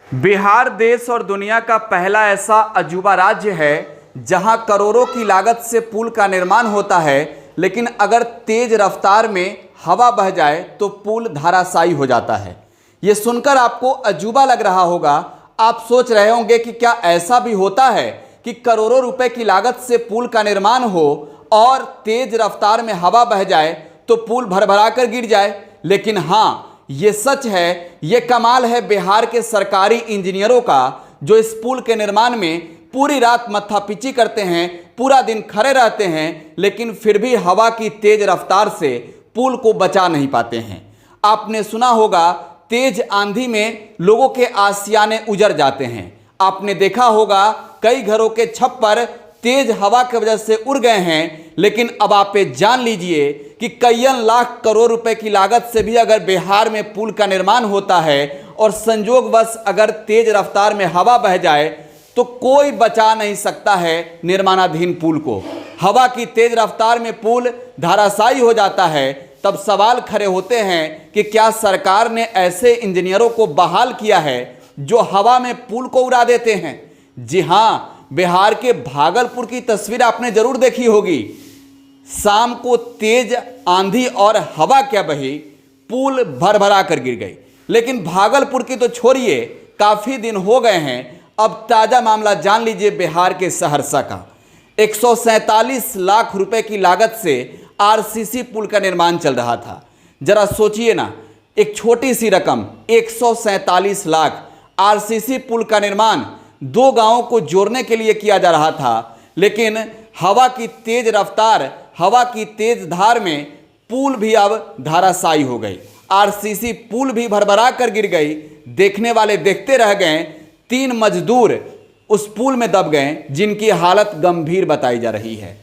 बिहार देश और दुनिया का पहला ऐसा अजूबा राज्य है जहां करोड़ों की लागत से पुल का निर्माण होता है, लेकिन अगर तेज रफ्तार में हवा बह जाए तो पुल धराशायी हो जाता है। ये सुनकर आपको अजूबा लग रहा होगा। आप सोच रहे होंगे कि क्या ऐसा भी होता है कि करोड़ों रुपए की लागत से पुल का निर्माण हो और तेज रफ्तार में हवा बह जाए तो पुल भरभरा कर गिर जाए। लेकिन हाँ, ये सच है, ये कमाल है बिहार के सरकारी इंजीनियरों का, जो इस पुल के निर्माण में पूरी रात मत्थापिची करते हैं, पूरा दिन खड़े रहते हैं, लेकिन फिर भी हवा की तेज रफ्तार से पुल को बचा नहीं पाते हैं। आपने सुना होगा, तेज आंधी में लोगों के आशियाने उजड़ जाते हैं। आपने देखा होगा, कई घरों के छप्पर तेज हवा की वजह से उड़ गए हैं। लेकिन अब आप ये जान लीजिए कि कई लाख करोड़ रुपए की लागत से भी अगर बिहार में पुल का निर्माण होता है और संयोगवश अगर तेज रफ्तार में हवा बह जाए तो कोई बचा नहीं सकता है निर्माणाधीन पुल को। हवा की तेज रफ्तार में पुल धराशायी हो जाता है। तब सवाल खड़े होते हैं कि क्या सरकार ने ऐसे इंजीनियरों को बहाल किया है जो हवा में पुल को उड़ा देते हैं? जी हाँ, बिहार के भागलपुर की तस्वीर आपने जरूर देखी होगी। शाम को तेज आंधी और हवा क्या बही, पुल भरभरा कर गिर गई। लेकिन भागलपुर की तो छोड़िए, काफी दिन हो गए हैं। अब ताजा मामला जान लीजिए बिहार के सहरसा का। 147 लाख रुपए की लागत से आरसीसी पुल का निर्माण चल रहा था। जरा सोचिए ना, एक छोटी सी रकम 147 लाख, आरसीसी पुल का निर्माण दो गांवों को जोड़ने के लिए किया जा रहा था। लेकिन हवा की तेज रफ्तार, हवा की तेज धार में पुल भी अब धराशायी हो गई। आरसीसी पुल भी भरभरा कर गिर गई। देखने वाले देखते रह गए। 3 मजदूर उस पुल में दब गए, जिनकी हालत गंभीर बताई जा रही है।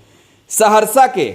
सहरसा के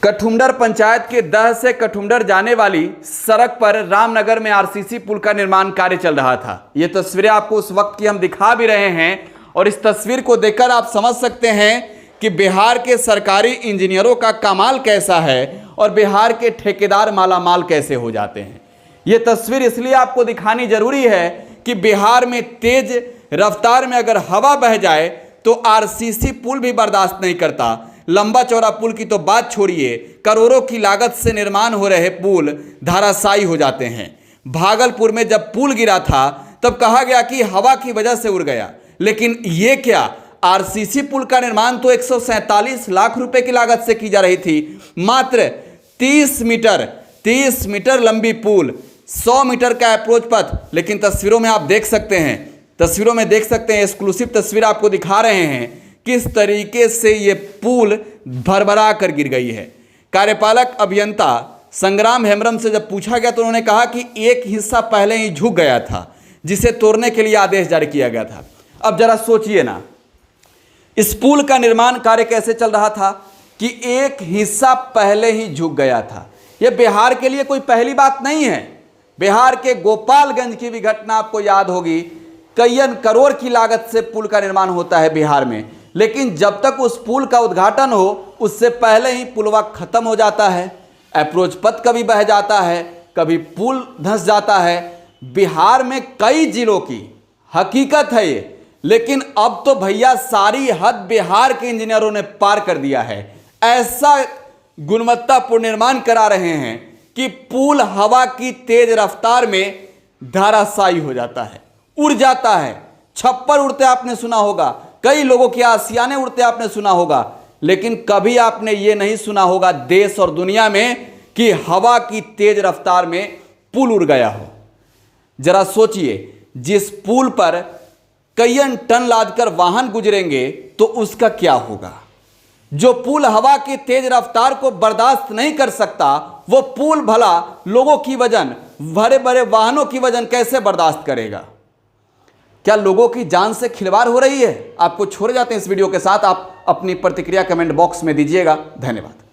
कठुमडर पंचायत के दह से कठुमडर जाने वाली सड़क पर रामनगर में आरसीसी पुल का निर्माण कार्य चल रहा था। ये तस्वीरें आपको उस वक्त की हम दिखा भी रहे हैं, और इस तस्वीर को देखकर आप समझ सकते हैं कि बिहार के सरकारी इंजीनियरों का कमाल कैसा है और बिहार के ठेकेदार मालामाल कैसे हो जाते हैं। ये तस्वीर इसलिए आपको दिखानी जरूरी है कि बिहार में तेज रफ्तार में अगर हवा बह जाए तो आरसीसी पुल भी बर्दाश्त नहीं करता। लंबा चौड़ा पुल की तो बात छोड़िए, करोड़ों की लागत से निर्माण हो रहे पुल धराशायी हो जाते हैं। भागलपुर में जब पुल गिरा था तब कहा गया कि हवा की वजह से उड़ गया, लेकिन ये क्या, आरसीसी पुल का निर्माण तो 147 लाख रुपए की लागत से की जा रही थी। मात्र 30 मीटर लंबी पुल, 100 मीटर का अप्रोच पथ। लेकिन तस्वीरों में आप देख सकते हैं, एक्सक्लूसिव तस्वीर आपको दिखा रहे हैं किस तरीके से ये पुल भरभरा कर गिर गई है। कार्यपालक अभियंता संग्राम हेम्ब्रम से जब पूछा गया तो उन्होंने कहा कि एक हिस्सा पहले ही झुक गया था, जिसे तोड़ने के लिए आदेश जारी किया गया था। अब जरा सोचिए ना, इस पुल का निर्माण कार्य कैसे चल रहा था कि एक हिस्सा पहले ही झुक गया था। यह बिहार के लिए कोई पहली बात नहीं है। बिहार के गोपालगंज की भी घटना आपको याद होगी। कई करोड़ की लागत से पुल का निर्माण होता है बिहार में, लेकिन जब तक उस पुल का उद्घाटन हो उससे पहले ही पुलवा खत्म हो जाता है। अप्रोच पथ कभी बह जाता है, कभी पुल धंस जाता है। बिहार में कई जिलों की हकीकत है ये, लेकिन अब तो भैया सारी हद बिहार के इंजीनियरों ने पार कर दिया है। ऐसा गुणवत्तापूर्ण निर्माण करा रहे हैं कि पुल हवा की तेज रफ्तार में धराशायी हो जाता है, उड़ जाता है। छप्पर उड़ते आपने सुना होगा, कई लोगों के आशियाने उड़ते आपने सुना होगा, लेकिन कभी आपने ये नहीं सुना होगा देश और दुनिया में कि हवा की तेज रफ्तार में पुल उड़ गया हो। जरा सोचिए, जिस पुल पर कई टन लादकर वाहन गुजरेंगे तो उसका क्या होगा। जो पुल हवा की तेज रफ्तार को बर्दाश्त नहीं कर सकता, वो पुल भला लोगों की वजन, बड़े बड़े वाहनों की वजन कैसे बर्दाश्त करेगा। क्या लोगों की जान से खिलवाड़ हो रही है? आपको छोड़ जाते हैं इस वीडियो के साथ। आप अपनी प्रतिक्रिया कमेंट बॉक्स में दीजिएगा। धन्यवाद।